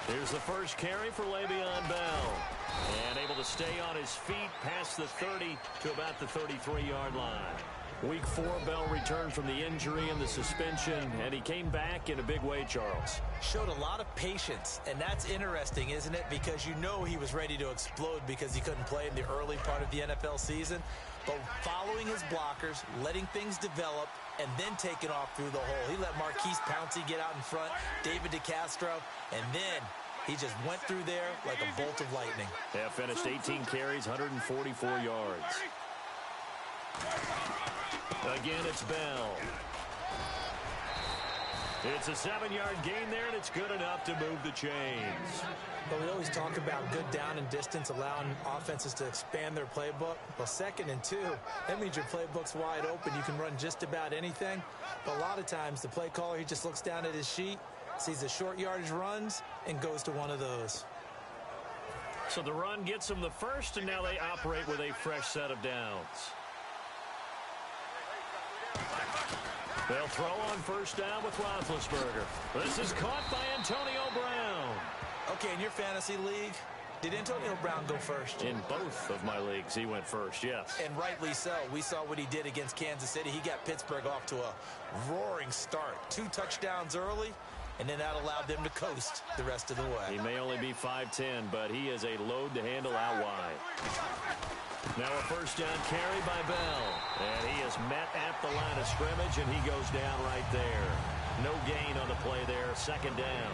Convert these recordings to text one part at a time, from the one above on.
Here's the first carry for Le'Veon Bell. And able to stay on his feet past the 30 to about the 33-yard line. Week 4, Bell returned from the injury and the suspension, and he came back in a big way, Charles. Showed a lot of patience, and that's interesting, isn't it? Because you know he was ready to explode because he couldn't play in the early part of the NFL season. But following his blockers, letting things develop, and then taking off through the hole. He let Marquise Pouncey get out in front, David DeCastro, and then he just went through there like a bolt of lightning. Yeah, finished 18 carries, 144 yards. Again, it's Bell. It's a 7-yard gain there, and it's good enough to move the chains. But we always talk about good down and distance, allowing offenses to expand their playbook. Well, 2nd and 2, that means your playbook's wide open. You can run just about anything. But a lot of times, the play caller, he just looks down at his sheet, sees the short yardage runs, and goes to one of those. So the run gets them the first, and now they operate with a fresh set of downs. They'll throw on first down with Roethlisberger. This is caught by Antonio Brown. Okay, in your fantasy league, did Antonio Brown go first? In both of my leagues, he went first, yes. And rightly so. We saw what he did against Kansas City. He got Pittsburgh off to a roaring start. 2 touchdowns early, and then that allowed them to coast the rest of the way. He may only be 5'10", but he is a load to handle out wide. Now a first down carry by Bell. And he is met at the line of scrimmage, and he goes down right there. No gain on the play there, 2nd down.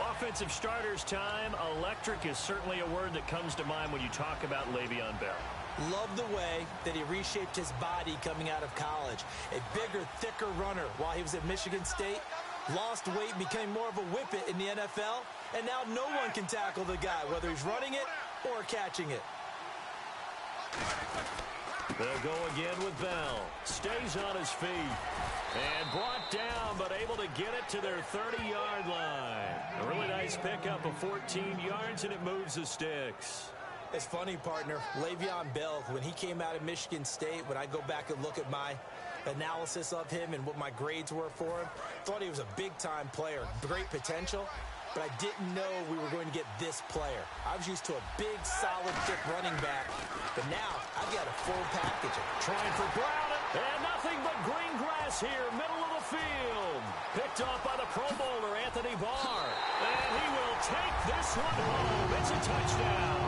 Offensive starters time. Electric is certainly a word that comes to mind when you talk about Le'Veon Bell. Love the way that he reshaped his body coming out of college. A bigger, thicker runner while he was at Michigan State. Lost weight, became more of a whippet in the NFL. And now no one can tackle the guy, whether he's running it or catching it. They'll go again with Bell. Stays on his feet. And brought down, but able to get it to their 30-yard line. A really nice pickup of 14 yards, and it moves the sticks. It's funny, partner. Le'Veon Bell, when he came out of Michigan State, when I go back and look at my analysis of him and what my grades were for him, thought he was a big-time player, great potential. But I didn't know we were going to get this player. I was used to a big, solid, thick running back. But now, I've got a full package. Trying for Brown, and nothing but green grass here, middle of the field. Picked off by the Pro Bowler, Anthony Barr. And he will take this one home. It's a touchdown.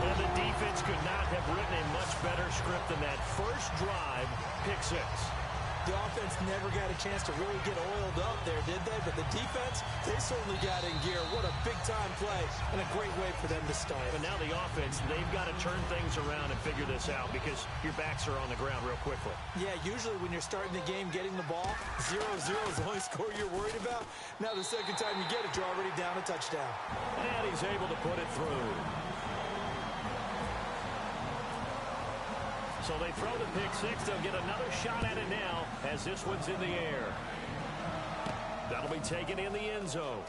And the defense could not have written a much better script than that first drive, pick 6. The offense never got a chance to really get oiled up there, did they? But the defense, they certainly got in gear. What a big-time play and a great way for them to start. But now the offense, they've got to turn things around and figure this out because your backs are on the ground real quickly. Yeah, usually when you're starting the game, getting the ball, 0-0 is the only score you're worried about. Now the second time you get it, you're already down a touchdown. And he's able to put it through. So they throw the pick 6. They'll get another shot at it now as this one's in the air. That'll be taken in the end zone.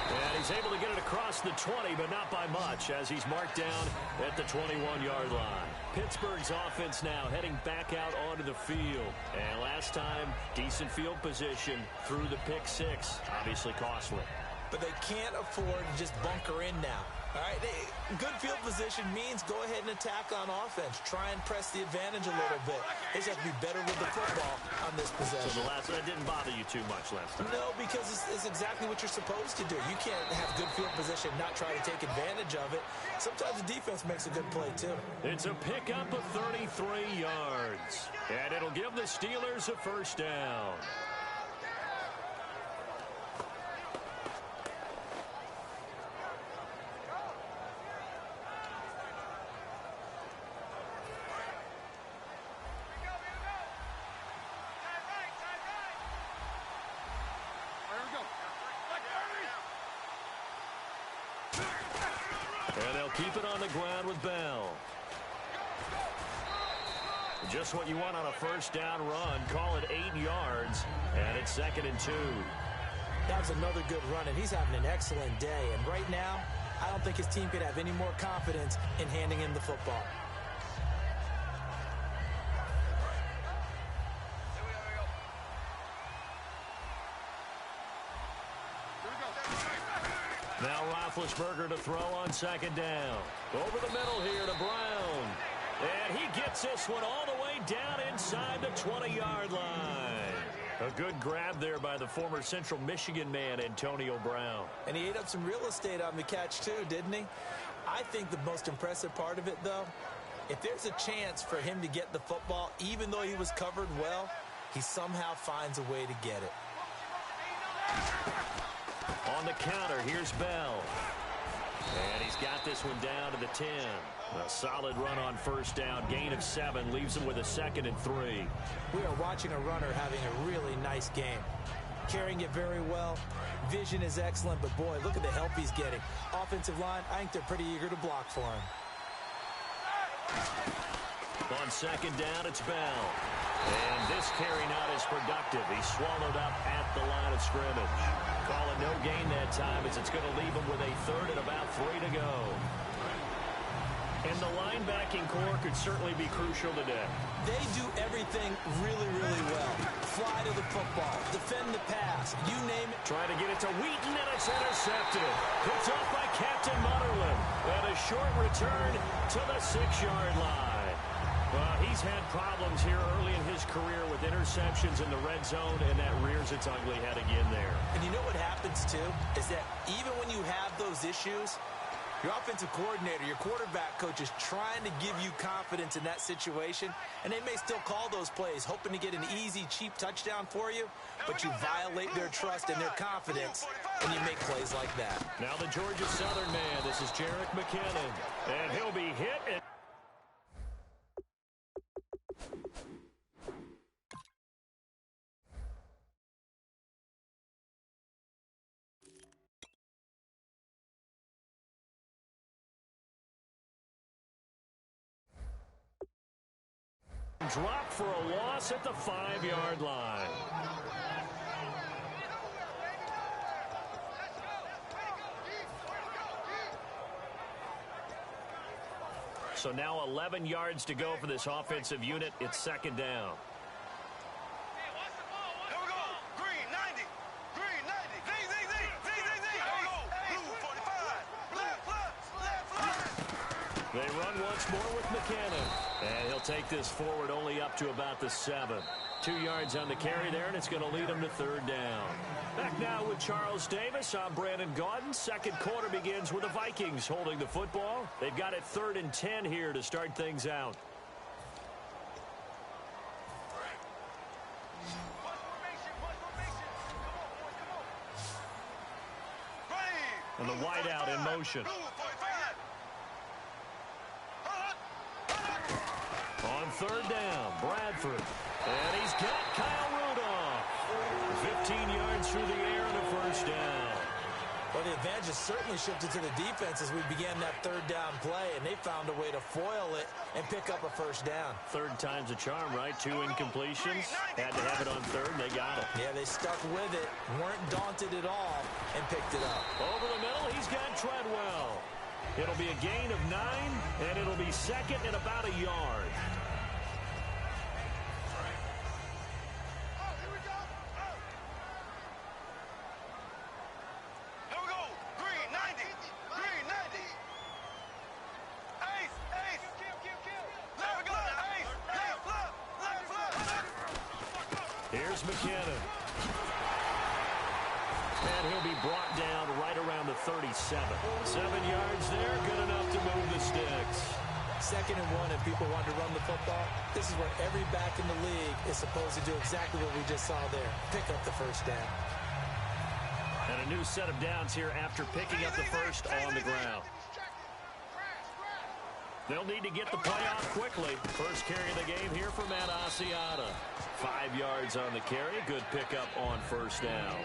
And he's able to get it across the 20, but not by much as he's marked down at the 21-yard line. Pittsburgh's offense now heading back out onto the field. And last time, decent field position through the pick 6. Obviously costly. But they can't afford to just bunker in now. All right, good field position means go ahead and attack on offense. Try and press the advantage a little bit. They just have to be better with the football on this possession. So that didn't bother you too much last time? No, because it's exactly what you're supposed to do. You can't have good field position, not try to take advantage of it. Sometimes the defense makes a good play, too. It's a pickup of 33 yards. And it'll give the Steelers a first down. And they'll keep it on the ground with Bell. Just what you want on a first down run. Call it 8 yards. And it's 2nd and 2. That was another good run, and he's having an excellent day. And right now, I don't think his team could have any more confidence in handing him the football. Now Roethlisberger to throw on second down. Over the middle here to Brown. And he gets this one all the way down inside the 20-yard line. A good grab there by the former Central Michigan man, Antonio Brown. And he ate up some real estate on the catch, too, didn't he? I think the most impressive part of it, though, if there's a chance for him to get the football, even though he was covered well, he somehow finds a way to get it. On the counter, here's Bell. And he's got this one down to the 10. A solid run on first down. Gain of 7 leaves him with a 2nd and 3. We are watching a runner having a really nice game. Carrying it very well. Vision is excellent, but boy, look at the help he's getting. Offensive line, I think they're pretty eager to block for him. On second down, it's Bell. And this carry not as productive. He's swallowed up at the line of scrimmage. Call it no gain that time as it's going to leave him with a 3rd and about 3 to go. And the linebacking core could certainly be crucial today. They do everything really, really well. Fly to the football, defend the pass, you name it. Trying to get it to Wheaton, and it's intercepted. Picked off by Captain Mutterland. And a short return to the 6-yard line. Well, he's had problems here early in his career with interceptions in the red zone, and that rears its ugly head again there. And you know what happens, too, is that even when you have those issues, your offensive coordinator, your quarterback coach is trying to give you confidence in that situation, and they may still call those plays, hoping to get an easy, cheap touchdown for you, but you violate their trust and their confidence, and you make plays like that. Now the Georgia Southern man, this is Jerick McKinnon, and he'll be hit and drop for a loss at the 5-yard line. So now 11 yards to go for this offensive unit. It's second down. They run once more with McKinnon. And he'll take this forward only up to about the 7. 2 yards on the carry there, and it's going to lead him to 3rd down. Back now with Charles Davis. I'm Brandon Gaudin. Second quarter begins with the Vikings holding the football. They've got it 3rd and 10 here to start things out. And the wideout in motion. On 3rd down, Bradford. And he's got Kyle Rudolph. 15 yards through the air and a 1st down. Well, the advantage has certainly shifted to the defense as we began that 3rd down play, and they found a way to foil it and pick up a 1st down. 3rd time's a charm, right? 2 incompletions. Had to have it on 3rd, and they got it. Yeah, they stuck with it, weren't daunted at all, and picked it up. Over the middle, he's got Treadwell. It'll be a gain of 9, and it'll be 2nd and about a yard. Here's McKinnon. And he'll be brought down right around the 37. 7 yards there, good enough to move the sticks. 2nd and 1, and people want to run the football. This is where every back in the league is supposed to do exactly what we just saw there. Pick up the 1st down. And a new set of downs here after picking up the 1st on the ground. They'll need to get the play off quickly. First carry of the game here for Matt Asiata. 5 yards on the carry. Good pickup on 1st down.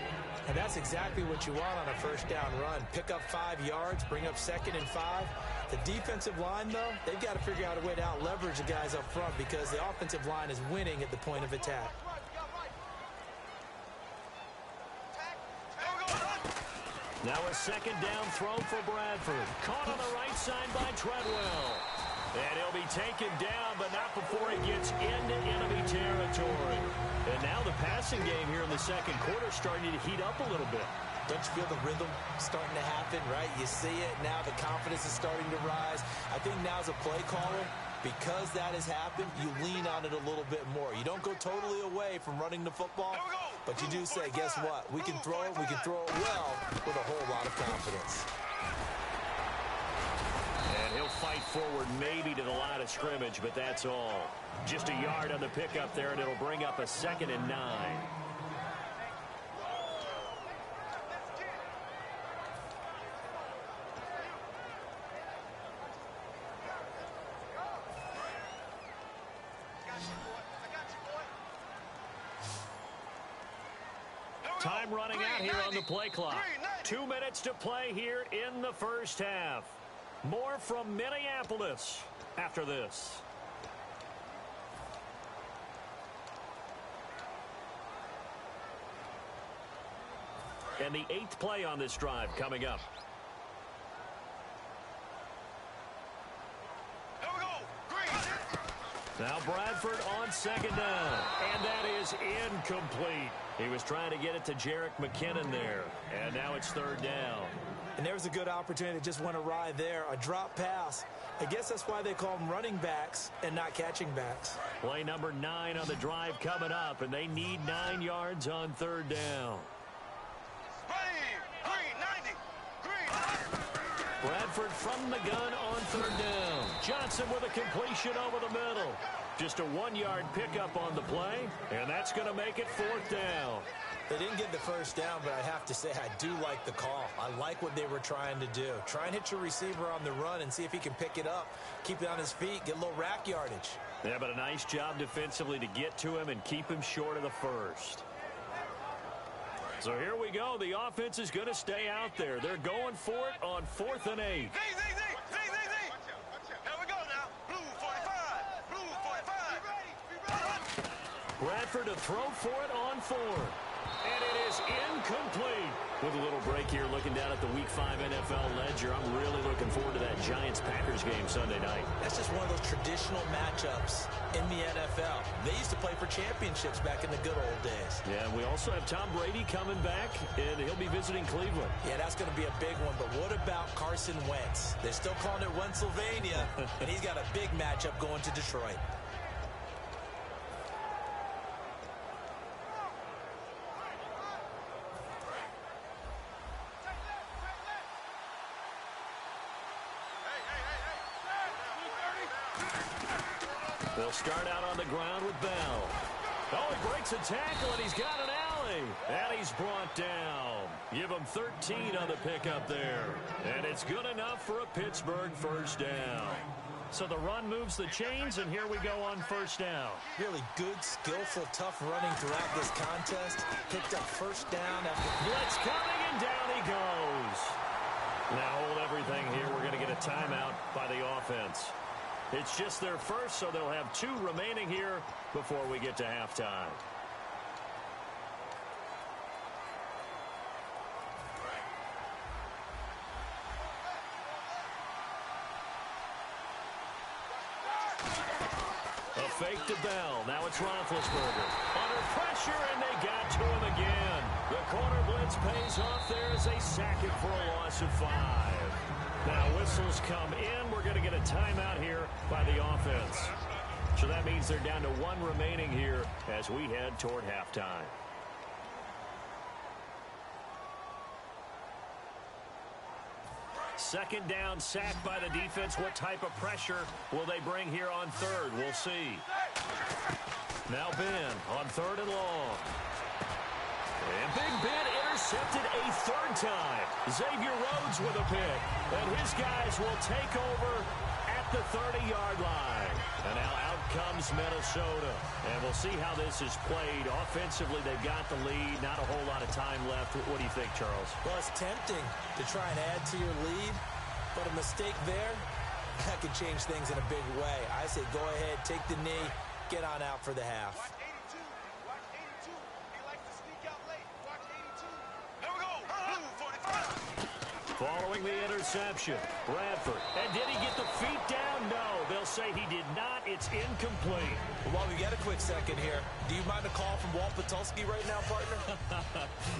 And that's exactly what you want on a 1st down run. Pick up 5 yards, bring up 2nd and 5. The defensive line, though, they've got to figure out a way to out-leverage the guys up front because the offensive line is winning at the point of attack. Now a 2nd down throw for Bradford. Caught on the right side by Treadwell. And he'll be taken down, but not before he gets into enemy territory. And now the passing game here in the 2nd quarter starting to heat up a little bit. Don't you feel the rhythm starting to happen, right? You see it. Now the confidence is starting to rise. I think now as a play caller, because that has happened, you lean on it a little bit more. You don't go totally away from running the football, but you do say, guess what? We can throw it. We can throw it well with a whole lot of confidence. And he'll fight forward maybe to the line of scrimmage, but that's all. Just a yard on the pickup there, and it'll bring up a 2nd and 9. Time running out here on the play clock. 2 minutes to play here in the first half. More from Minneapolis after this. And the 8th play on this drive coming up. Now Bradford on 2nd down. And that is incomplete. He was trying to get it to Jerick McKinnon there. And now it's 3rd down. And there was a good opportunity to just went awry there. A drop pass. I guess that's why they call them running backs and not catching backs. Play number 9 on the drive coming up. And they need 9 yards on 3rd down. Bradford from the gun on 3rd down. Johnson with a completion over the middle. Just a 1-yard pickup on the play, and that's going to make it 4th down. They didn't get the first down, but I have to say I do like the call. I like what they were trying to do. Try and hit your receiver on the run and see if he can pick it up, keep it on his feet, get a little rack yardage. Yeah, but a nice job defensively to get to him and keep him short of the first. So here we go. The offense is going to stay out there. They're going for it on 4th and 8. Here we go now. Blue 45. Blue 45. Bradford to throw for it on 4. And it is incomplete. With a little break here, looking down at the Week 5 NFL ledger, I'm really looking forward to that Giants-Packers game Sunday night. That's just one of those traditional matchups in the NFL. They used to play for championships back in the good old days. Yeah, and we also have Tom Brady coming back, and he'll be visiting Cleveland. Yeah, that's going to be a big one. But what about Carson Wentz? They're still calling it Wentzylvania, and he's got a big matchup going to Detroit. They'll start out on the ground with Bell. Oh, he breaks a tackle, and he's got an alley. And he's brought down. Give him 13 on the pickup there. And it's good enough for a Pittsburgh first down. So the run moves the chains, and here we go on first down. Really good, skillful, tough running throughout this contest. Picked up first down after blitz coming, and down he goes. Now hold everything here. We're going to get a timeout by the offense. It's just their first, so they'll have 2 remaining here before we get to halftime. A fake to Bell. Now it's Roethlisberger. Under pressure, and they got to him again. The corner blitz pays off there as they sack him for a loss of 5. Now whistles come in. We're going to get a timeout here by the offense. So that means they're down to 1 remaining here as we head toward halftime. Second down, sacked by the defense. What type of pressure will they bring here on 3rd? We'll see. Now Ben on 3rd and long. And Big Ben intercepted a 3rd time. Xavier Rhodes with a pick. And his guys will take over at the 30-yard line. And now out comes Minnesota. And we'll see how this is played. Offensively, they've got the lead. Not a whole lot of time left. What do you think, Charles? Well, it's tempting to try and add to your lead. But a mistake there, that could change things in a big way. I say go ahead, take the knee, get on out for the half. Following the interception, Bradford. And did he get the feet down? No. They'll say he did not. It's incomplete. Well, we got a quick second here. Do you mind a call from Walt Patulski right now, partner?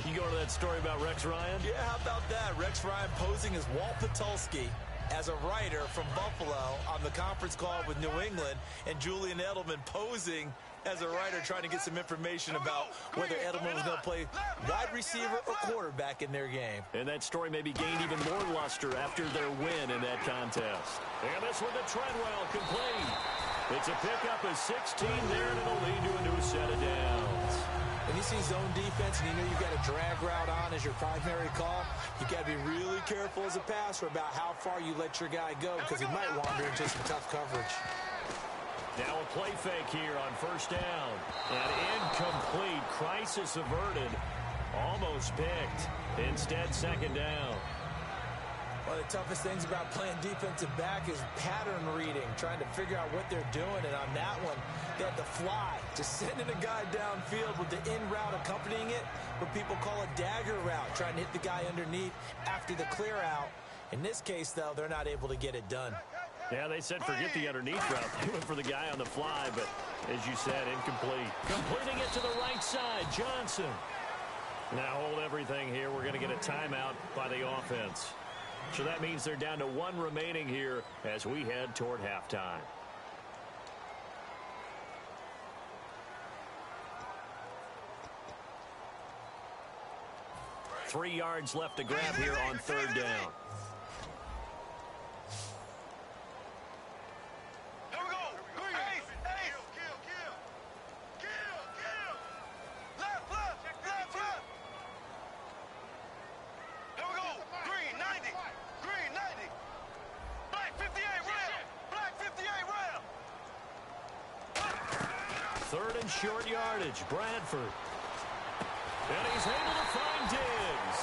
You going to that story about Rex Ryan? Yeah, how about that? Rex Ryan posing as Walt Patulski as a writer from Buffalo on the conference call with New England, and Julian Edelman posing as a writer trying to get some information about whether Edelman was going to play wide receiver or quarterback in their game. And that story maybe gained even more luster after their win in that contest. And this one to Treadwell, complete. It's a pickup of 16 there, and it'll lead to a new set of downs. When you see zone defense and you know you've got a drag route on as your primary call, you got to be really careful as a passer about how far you let your guy go, because he might wander into some tough coverage. Now a play fake here on first down. And incomplete. Crisis averted. Almost picked. Instead, second down. One of the toughest things about playing defensive back is pattern reading, trying to figure out what they're doing. And on that one, they had to fly, just sending a guy downfield with the in route accompanying it, what people call a dagger route, trying to hit the guy underneath after the clear out. In this case, though, they're not able to get it done. Yeah, they said forget the underneath route. They went for the guy on the fly, but as you said, incomplete. Completing it to the right side, Johnson. Now hold everything here. We're going to get a timeout by the offense. So that means they're down to one remaining here as we head toward halftime. Three yards left to grab here on third down. Third and short yardage, Bradford. And he's able to find Diggs.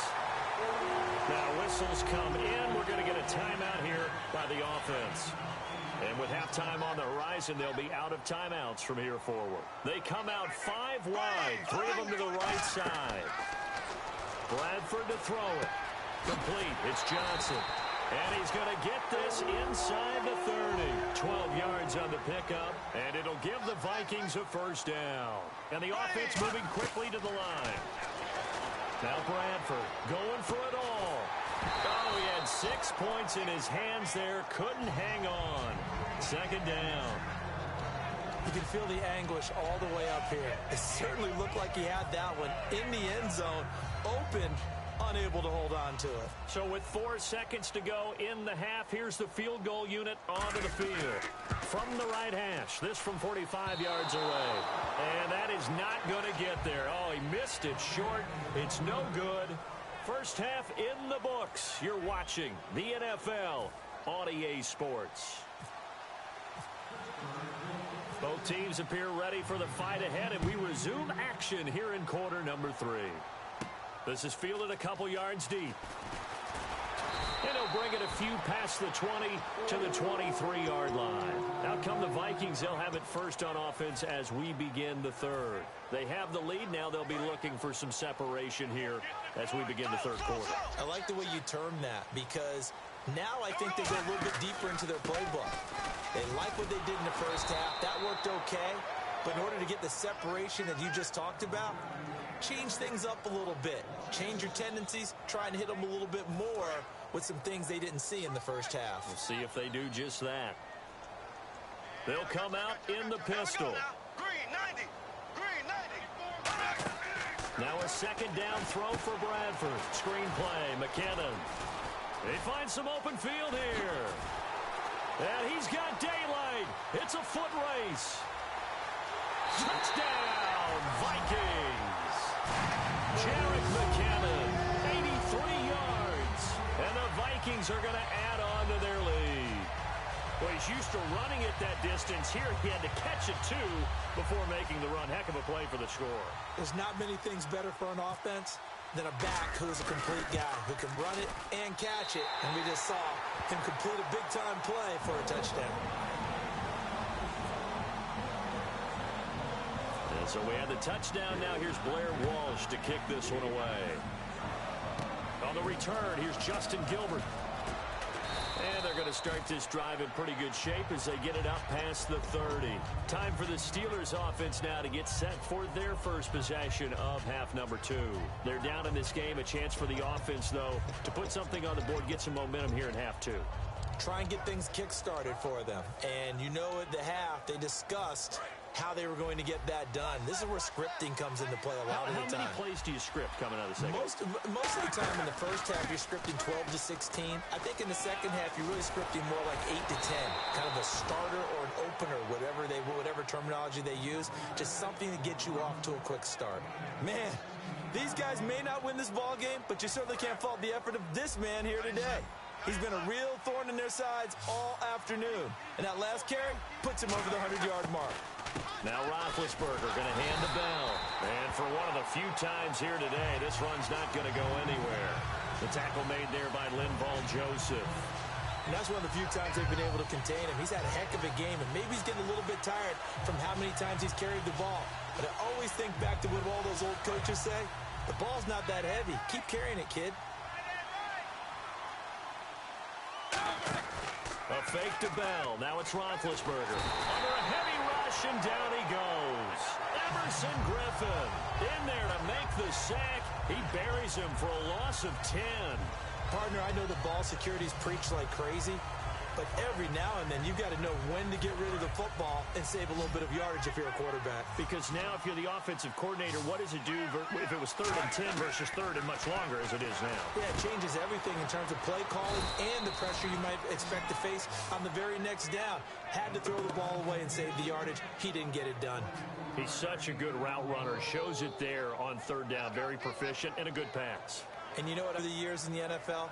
Now whistles come in. We're going to get a timeout here by the offense. And with halftime on the horizon, they'll be out of timeouts from here forward. They come out 5 wide, 3 of them to the right side. Bradford to throw it. Complete. It's Johnson. And he's going to get this inside the 30. 12 yards on the pickup, and it'll give the Vikings a first down. And the offense moving quickly to the line. Now Bradford going for it all. Oh, he had 6 points in his hands there. Couldn't hang on. Second down. You can feel the anguish all the way up here. It certainly looked like he had that one in the end zone, open, unable to hold on to it. So with 4 seconds to go in the half, here's the field goal unit onto the field. From the right hash, this from 45 yards away. And that is not going to get there. Oh, he missed it short. It's no good. First half in the books. You're watching the NFL on EA Sports. Both teams appear ready for the fight ahead, and we resume action here in quarter number 3. This is fielded a couple yards deep. And he'll bring it a few past the 20 to the 23-yard line. Out come the Vikings. They'll have it first on offense as we begin the third. They have the lead. Now they'll be looking for some separation here as we begin the third quarter. I like the way you term that, because now I think they go a little bit deeper into their playbook. They like what they did in the first half. That worked okay. But in order to get the separation that you just talked about, change things up a little bit. Change your tendencies. Try and hit them a little bit more with some things they didn't see in the first half. We'll see if they do just that. They'll come out in the pistol. Now a second down throw for Bradford. Screen play, McKinnon. They find some open field here. And he's got daylight. It's a foot race. Touchdown, Vikings. Jarek McKinnon, 83 yards. And the Vikings are going to add on to their lead. Well, he's used to running it that distance. Here he had to catch it, too, before making the run. Heck of a play for the score. There's not many things better for an offense than a back who's a complete guy who can run it and catch it. And we just saw him complete a big-time play for a touchdown. So we had the touchdown. Now here's Blair Walsh to kick this one away. On the return, here's Justin Gilbert. And they're going to start this drive in pretty good shape as they get it up past the 30. Time for the Steelers offense now to get set for their first possession of half number 2. They're down in this game. A chance for the offense, though, to put something on the board, get some momentum here in half 2. Try and get things kick-started for them. And you know at the half, they discussed how they were going to get that done. This is where scripting comes into play a lot of the time. How many plays do you script coming out of the second? Most of the time in the first half, you're scripting 12 to 16. I think in the second half, you're really scripting more like 8 to 10. Kind of a starter or an opener, whatever terminology they use. Just something to get you off to a quick start. Man, these guys may not win this ball game, but you certainly can't fault the effort of this man here today. He's been a real thorn in their sides all afternoon. And that last carry puts him over the 100-yard mark. Now Roethlisberger going to hand to Bell. And for one of the few times here today, this run's not going to go anywhere. The tackle made there by Linval Joseph. And that's one of the few times they've been able to contain him. He's had a heck of a game, and maybe he's getting a little bit tired from how many times he's carried the ball. But I always think back to what all those old coaches say. The ball's not that heavy. Keep carrying it, kid. A fake to Bell. Now it's Roethlisberger. Under a heavy rush, and down he goes. Emerson Griffin in there to make the sack. He buries him for a loss of 10. Partner, I know the ball security's preached like crazy, but every now and then you've got to know when to get rid of the football and save a little bit of yardage if you're a quarterback. Because now if you're the offensive coordinator, what does it do if it was 3rd and 10 versus 3rd and much longer as it is now? Yeah, it changes everything in terms of play calling and the pressure you might expect to face on the very next down. Had to throw the ball away and save the yardage. He didn't get it done. He's such a good route runner. Shows it there on 3rd down. Very proficient and a good pass. And you know what, over the years in the NFL,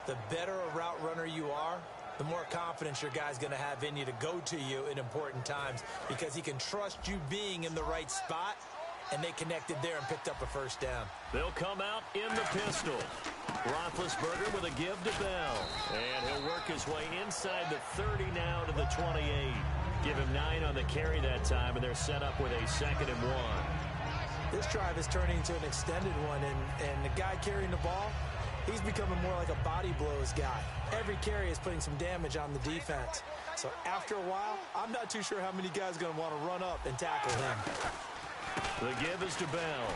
the better a route runner you are, the more confidence your guy's going to have in you to go to you in important times because he can trust you being in the right spot, and they connected there and picked up a first down. They'll come out in the pistol. Roethlisberger with a give to Bell. And he'll work his way inside the 30 now to the 28. Give him 9 on the carry that time, and they're set up with a 2nd and 1. This drive is turning into an extended one, and the guy carrying the ball, he's becoming more like a body blows guy. Every carry is putting some damage on the defense. So after a while, I'm not too sure how many guys are going to want to run up and tackle him. The give is to Bell.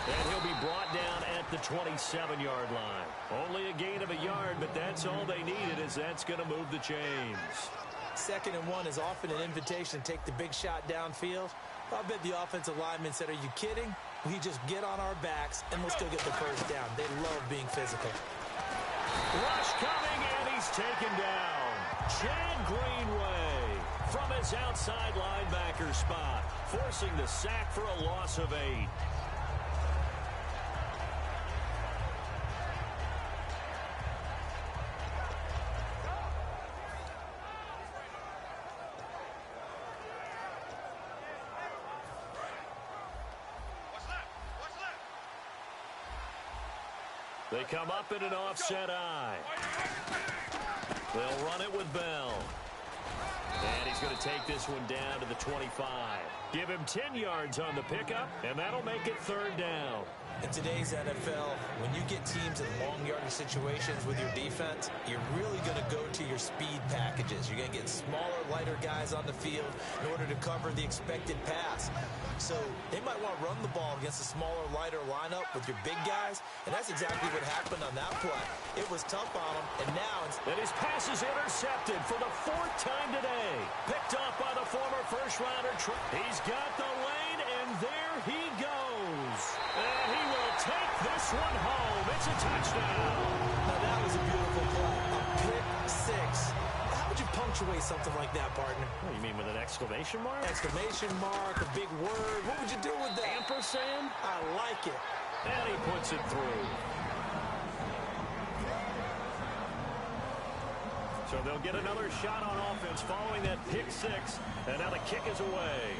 And he'll be brought down at the 27-yard line. Only a gain of a yard, but that's all they needed, as that's going to move the chains. 2nd and 1 is often an invitation to take the big shot downfield. I bet the offensive lineman said, are you kidding? We just get on our backs, and let's go get the first down. They love being physical. Rush coming, and he's taken down. Chad Greenway from his outside linebacker spot, forcing the sack for a loss of 8. They come up in an offset eye. They'll run it with Bell. And he's going to take this one down to the 25. Give him 10 yards on the pickup, and that'll make it 3rd down. In today's NFL, when you get teams in long yardage situations with your defense, you're really going to go to your speed packages. You're going to get smaller, lighter guys on the field in order to cover the expected pass. So they might want to run the ball against a smaller, lighter lineup with your big guys, and that's exactly what happened on that play. It was tough on him, and now... And his pass is intercepted for the 4th time today. Picked off by the former first-rounder. He's got the lane, and there he goes. And he will take this one home. It's a touchdown. Now that was a beautiful play. A pick 6. How would you punctuate something like that, partner? What, you mean with an exclamation mark? Exclamation mark, a big word. What would you do with that? Ampersand? I like it. And he puts it through. So they'll get another shot on offense following that pick 6. And now the kick is away.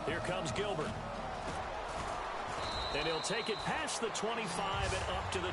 Here comes Gilbert. And he'll take it past the 25 and up to the